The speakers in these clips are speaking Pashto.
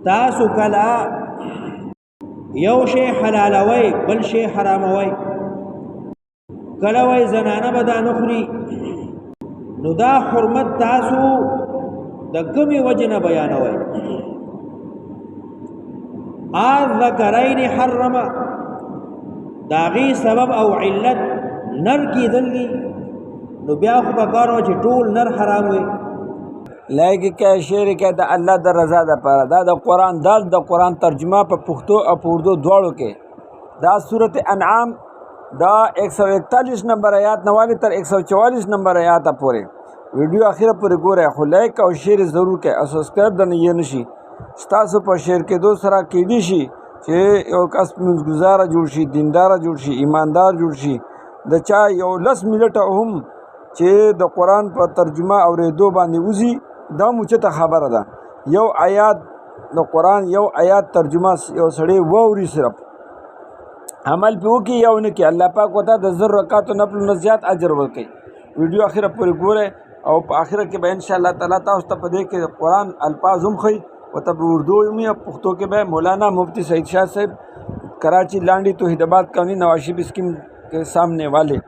تاسو کلا یو شی حلالوي بل شی حراموي کلا وای زنانه به دا نخوري نو دا حرمت تاسو د کومې وجې نه بیانوي الذکرین حرم داغي سبب او علت نر کېدل دي نو بیا خو پکار و چې ټول نر حرام وي لایګي کې شعر کې د الله د رضا لپاره دا د قرآن د قرآن ترجمه په پښتو او په اردو دواړو کې دا سورت انعام دا 141 نمبر آیات نوالی تر 144 نمبر آیات پورې ویډیو اخیره پورې ګورئ خو لایک او شیر ضرور کړئ او سبسکرایب د نه نشي ستاسو په شیر کې دو سره کېدی شي چې یو کس منځګزاره جوړ شي دینداره جوړ شي ایماندار جوړ شي د چا یو 10 منټه هم چې د قرآن په ترجمه اورېدو باندې وځي دا موچته خبره ده یو آیات د قرآن یو آیات ترجمه یو سړی ووري صرف عمل په وکي یو نه کې الله پاک وته د 10 رکعات نفل نه زیات اجر ورکړي ویډیو اخیره پورې ګوره او په اخره کې به ان شاء الله تعالی تاسو ته په دې کې قرآن الفاظ هم خي او ته اردو می پښتو کې به مولانا مفتی سعید شاہ صاحب کراچی لانڈی توحید آباد کالونی نواشیب اسکیم کے سامنے والے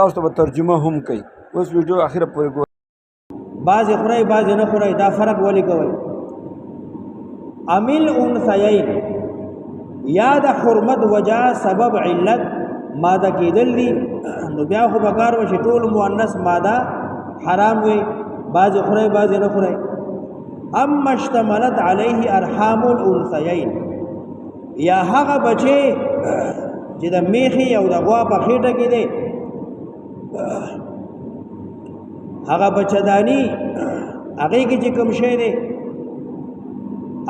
تاسو ته ترجمه هم کوي اوس ویډیو اخیره پورې ګوره بعض خورای بعض نه خورای دا فرق ولې کوي عامل انثیین یا د حرمت وجہ سبب علت ماده کېدل دي نو بیا خو بکار و چې ټول مؤنث ماده حرام وي بعض خورای بعض نه خورای اما اشتملت علیه ارحام الانثیین یا هغه بچي چې د میخي او د غوا په خېټه کې دي هغه بچدانی هغه کې چې کوم شی دی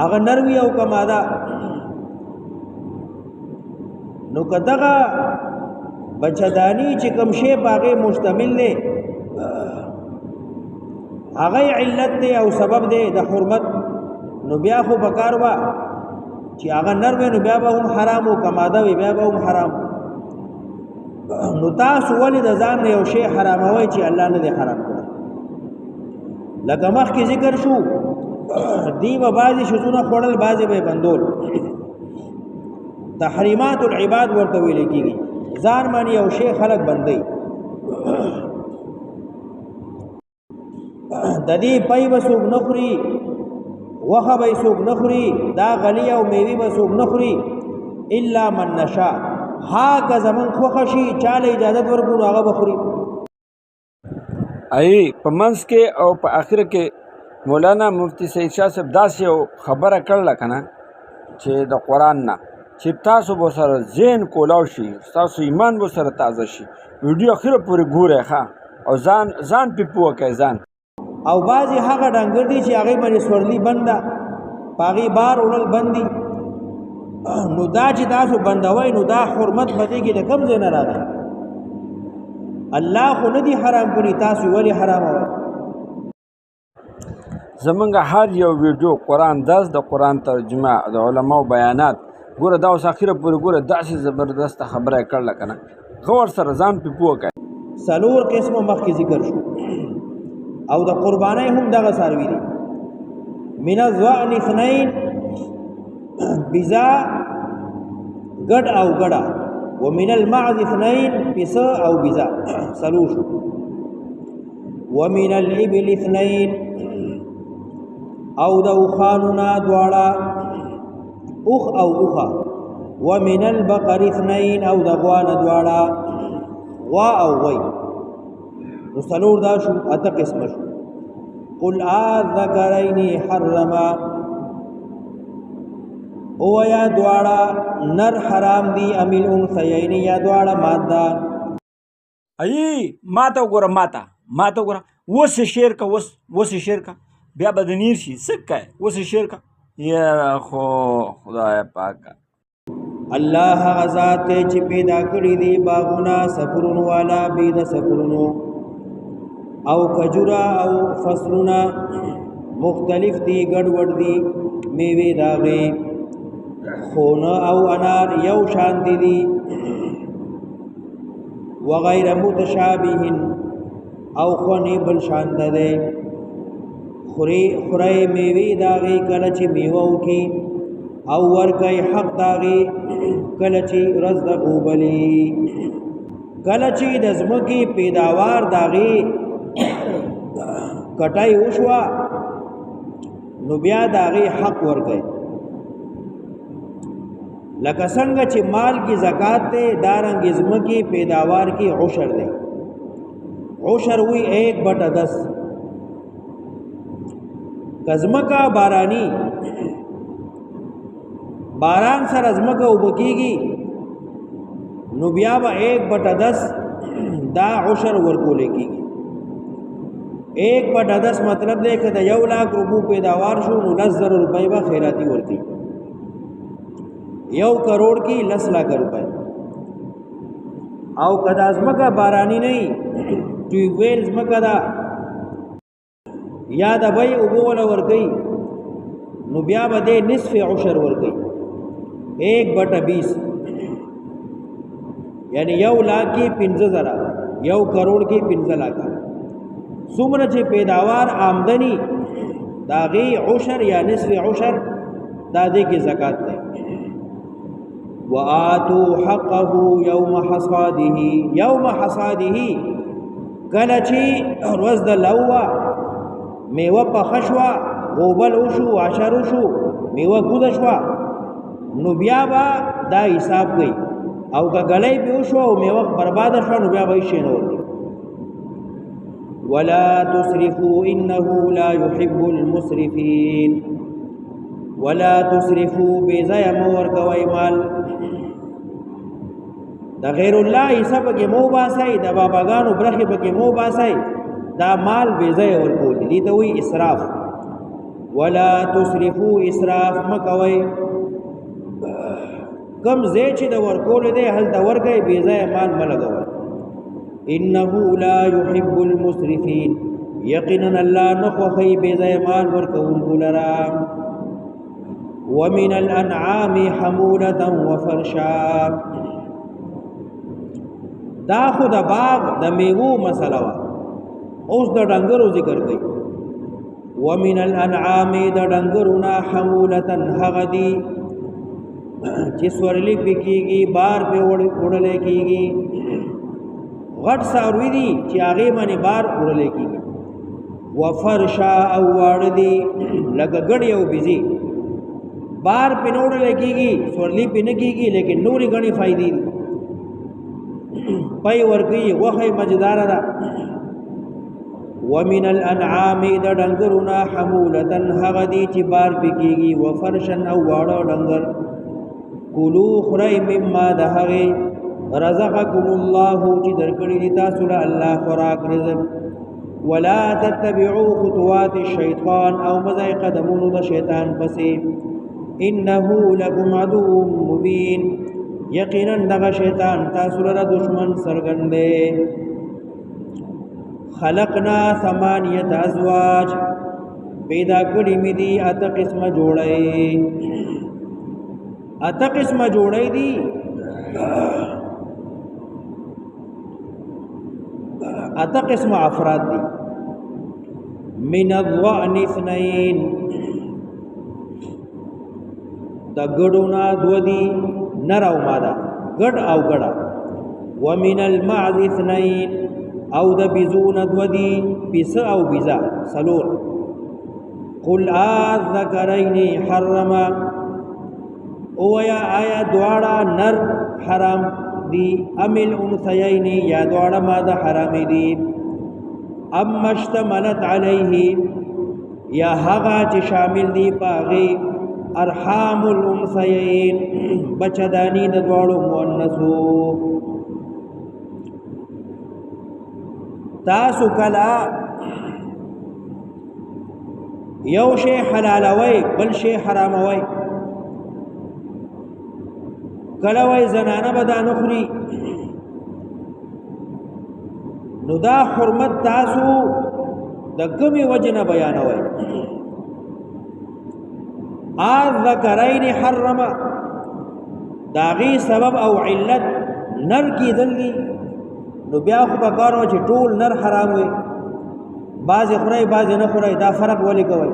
هغه نروي او کماده نو کداغه بچدانی چې کوم شی باغې مشتمل دی هغه علت دی او سبب دی د حرمت نو بیا خو بکار وا چې هغه نروي نو بیا به هم حرام او کماده وي بیا به هم حرام نو تاسو ولې د ځان یو شی حراموي چې الله نه دی حرام کړی لکه مخکې ذکر شو دی به بعضې شیزونه خوړل بعضې به یې بندول تحریمات العباد ورته ویل کېږي ځان باندې یو شی خلک بندوي د دې پی به څوک نه خوري غوښه به یې څوک نه خوري دا غلي او میوې به څوک نه خوري الا من نشا ها که زمون خوښه شي چاله اجازت ورکړو نو هغه به خوري ای په منځ کې او په آخر کې مولانا مفتی سعید شاہ صاحب داسې یو خبره کړله که نه چې د قرآن نه چې تاسو به سره ذهن کولاو شي تاسو ایمان به سره تازه شي ویډیو اخره پورې ګورئ ښه او ځان پې پوه کړئ ځان او بعضې هغه ډنګر دي چې هغې باندې سورلي بند ده په هغې بار وړل بند دي نو دا چې تاسو بندوئ نو دا حرمت په دې کې د کوم ځای نه راغی الله خو نه دي حرام کړي تاسو ولې حراموئ زمونږ هر یو ویډیو قرآن درس د قرآن ترجمه د علماو بیانات ګوره دا اوس اخره پورې ګوره داسې زبردسته خبره یې کړله که نه ښه ورسره ځان پې پوه کړئ 4 قسمه مخکې ذکر شو او د قربانۍ هم دغه څاروي دي من الضأن 2 بزا ګډ او ګډه ومن المعز 2 پس او بزا 3 شو ومن الابل 2 او د اوښانو نه دواړه اوښ او اوښه ومن البقر 2 او د غوا نه دواړه غوا او غوی نو 4 دا شو 8 قسمه شو قل الذکرین حرم او یا دواړه نر حرام دي ام الانثیین یا دواړه ماده ای ماته وګوره ماته وګوره اوس شعر کا اوس شعر کا بیا به د نیر شي څه کوې اوس شعر کا یا خو خدای پاکه الله هغه ذات دی چې پیدا کړي دي باغونه سفرونو والا بې د سفرونو او کجورا او فصلونه مختلف دي ګډوډ دي میوې داغې خونه او انار یو شان دي وغیر متشابه او خونی بل شان ده خورای میوی داغی کله چې میوه وکي او ورکای حق داغی کله چې رزق قوبلی کله چې د ځمکې پیداوار داغی کټای وشوا نو بیا داغی حق ورکای لکه څنګه چې مال کی زکات ته دارنګ ځمکې پیداوار کی عشر دی عشر وی 1/10 کزمکا بارانی باران سره ازمکا وبکیږي نو بیا به 1/10 دا عشر ورکول کیږي 1/10 مطلب دی که د 1 लाख روپو پیداوار شو نو 10,000 روپۍ به خیراتی ورکړي 1 کروڑ کی 10 लाख روپۍ او کدا ازمکا بارانی نه ټیوب ویل ازمکا دا یا د بای وګول ورکړي نو بیا به د نصف عشر ورکړي 1/20 یعنی 1 लाख کی 15,000 1 کروڑ کی 15 लाख څومره چې پیداوار آمدنی داغي عشر یا نصف عشر دا دې کې زکات ده وآتوا حقه يوم حصاده يوم حصاده کله چې روز د لوا میوه په خشوا غوبل وشو عشر وشو میوه ګود شو نو بیا با دا حساب کوي او که غلې به وشو میوه برباد شو نو بیا به شي نور ولا تسرفوا انه لا يحب المسرفين ولا تسرفوا بزای مور کوي مال د غیر الله حساب کې مو باسي د باباګانو برخه کې مو باسي دا مال بزای ورکول دي ته وی اسراف ولا تسرفوا اسراف مکوي کم زی چې د ورکول دي هل د ورګي بزای مال ملګوي انه لا يحب المسرفين یقینا الله نخوخي بزای مال ورکول لرا ومن الانعام حمولة وفرشا دا خود باغ د میوه مسله وا اوس د ډنګرو ذکر کوي ومن الانعام د ډنګرونه حمولة هغدي چې سورلی پکېږي بار په وړل کېږي غټ ساروي دي چې هغه باندې بار وړل کېږي وفرشا او واړ دي لکه ګډي او بيزي بار په وړل کېږي سورلی په نه کېږي لیکن نوري غني فائدې دي پای ورګي وخی مجدار ده ومن الانعام د ډنګرونه حمولة هغدي چې بار پکېږي وفرشن او واړه ډنګر کلو خړای مما دهغه رزقکم الله چې درکړي دي تاسو له الله خوراک رزق ولا تتبعوا خطوات الشیطان او مزای قدمونو د شیطان پسې انه لكم عدو مبین یقینا دغه شیطان تاسو له دشمن سرګندې خلقنا 8 ازواج پیدا کړی مې دي اته قسمه جوړې اته قسمه جوړې دي اته قسمه افراد دي من الضأن 2 د ګډونا 2 دي نر او ماده ګډ او ګډا ومن المعز 2 او د بيزون 2 دي بيس او بيزا سلور قل الذكرين حرم او یا آیا دواړه نر حرام دي امل انثيين یا دواړه ماده حرام دي اما اشتملت عليه یا هغه چې شامل دي پاغي ارحام الانثيين بچدانی د دواړو مؤنثو تاسو کلا یو شی حلالوي بل شی حراموي کلا وای زنانه به دا نخري نو دا حرمت تاسو د کمی وجنه بیانوي الذکرین حرم داغي سبب او علت نر کی دلی نو بیا خو بکارو چې ټول نر حرام وي بعضې خورئ بعضې نه خورئ دا فرق ولې کوئ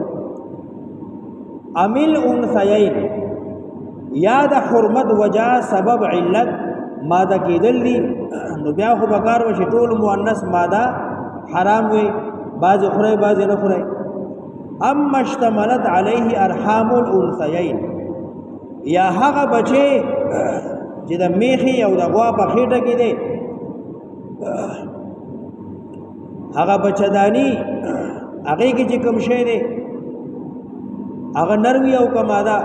امیل انثیین یا د حرمت وجه سبب علت ماده کېدل دي نو بیا خو به کار وشي ټول مؤنث ماده حرام وي بعضې خورئ بعضې نه خورئ اما اشتملت علیه ارحام الانثیین یا هغه بچې چې د میخي او د غوا په خېټه کې دی هغه بچدانی هغې کې چې کوم شی دی هغه نر وي او که ماده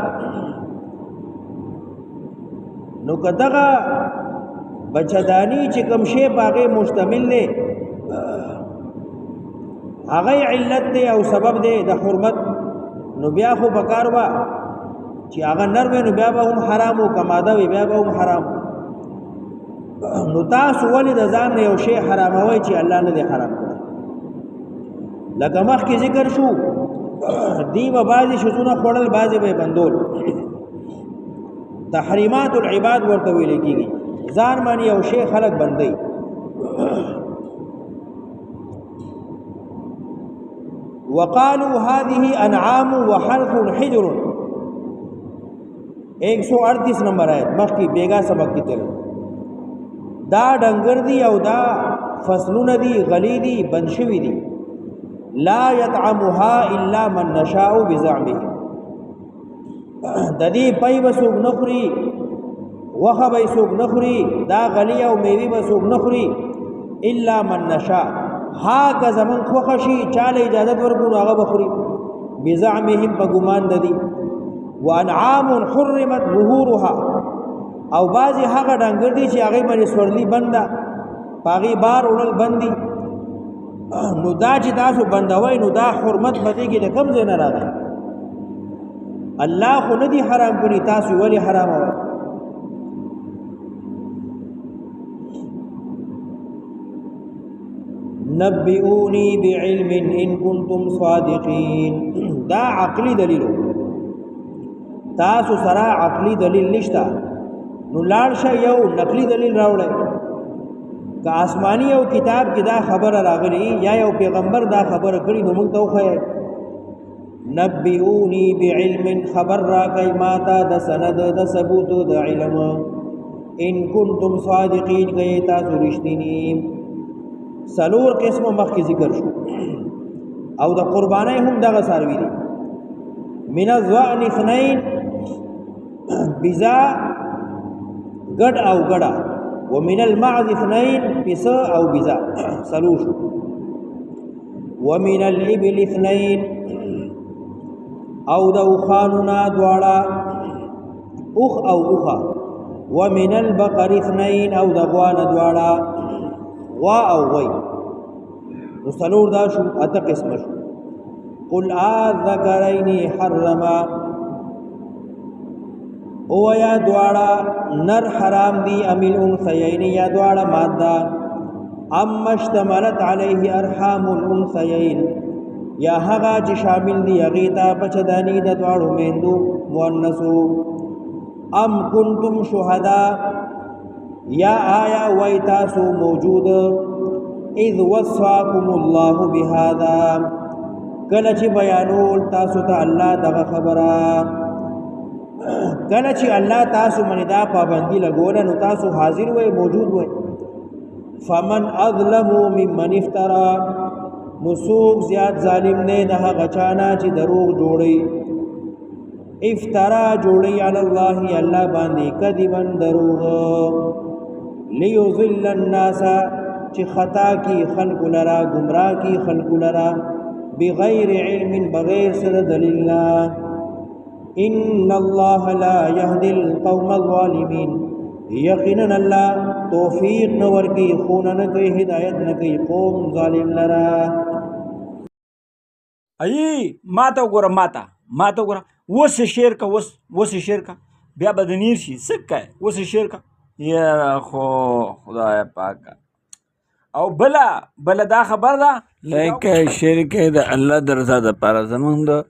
نو که دغه بچدانی چې کوم شی په هغې مشتمل دی هغه علت دی او سبب دی د حرمت نو بیا خو په کار وه چې هغه نر وی نو بیا به هم حرام و که ماده وي بیا به هم حرام نو تاسو ولې د ځان نه یو شی حراموئ چې الله نه دی حرام کړی لکه مخکې ذکر شو دی به بعضې شیزونه خوړل بعضې به یې بندول تحریمات العباد ورته ویلی کېږي ځان باندې یو شی خلک بندوي وقالوا هذه انعام وحرث حجر 138 نمبر آیت مخکې بیگا سبق کې تل دا ډنګر دي او دا فصلونه دي غلی دي بند شوي دي لا يطعمها الا من نشاء بزعمه د دې پای به څوک نه خوري وخه به څوک نه خوري دا غلی او میوې به څوک نه خوري الا من نشاء ها که زمون خوښه شي چاله اجازت ورکړو هغه به خوري بزعمهم په ګمان د دي وانعام حرمت ظهورها او بعضې هغه ډنګر دي چې هغې باندې سورلي بنده په هغې بار وړل بند دي نو دا چې تاسو بندوئ نو دا حرمت په دې کې د کوم ځای نه راغی الله خو نه دي حرام کړي تاسو ولې حراموئ نبئوني بعلم ان كنتم صادقين دا عقلی دلیل تاسو سره عقلی دلیل نشته نو لاړ شه یو نقلی دلیل راوړئ که آسمانی یو کتاب کې دا خبره راغلی یا یو پیغمبر دا خبره کړي نو موږ ته وښیئ نبئوني بعلم خبر راکئ ماته د سند د ثبوت د علم ان کنتم صادقین که تاسو رښتینی سلور قسم مخکې ذکر شو او د قربانۍ هم دغه څاروي دي من الضأن اثنين بزا ګډ او ګډه ومن المعز اثنين پس او بزا سلور شو ومن الابل اثنين او د اوښانونه دواړه اوښ او اوښه ومن البقر اثنين او د غوانه دواړه غوا او غوی نو څلور دا شو اته قسمه شو قل الذکرین حرما او یا دواړه نر حرام دي ام الانثیین یا دواړه ماده اما اشتملت علیه ارحام الانثیین یا هغه چې شامل دي هغې ته بچداني د دواړو میندو مؤنثو ام کنتم شهدا یا آیا وای تاسو موجود اذ وصاکم الله بهذا کله چې بیانول تاسو ته الله دغه خبره کله چې الله تاسو باندې دا پابندي لګوله نو تاسو حاضر وای موجود وای فمن اظلم ممن افترا نو څوک زیات ظالم نه د هغه چا نه چې دروغ جوړي افترا جوړي علی الله الله باندې کذبا دروغ لیضل الناس چې خطا کی خلق لرا گمراه کی خلق لرا بغیر علم بغیر سره دلیل ان الله لا يهدي القوم الظالمين یقینا الله توفیق نور کی خون نه کوي هدایت نه کوي قوم ظالم لرا ای ماته وګوره ماته وګوره وس شعر کا وس شعر کا بیا بدنیر شي سکه وس شعر کا یا خو خدای پاک او بلا دا خبر ده لکه شرک د الله درزه د پر زمون د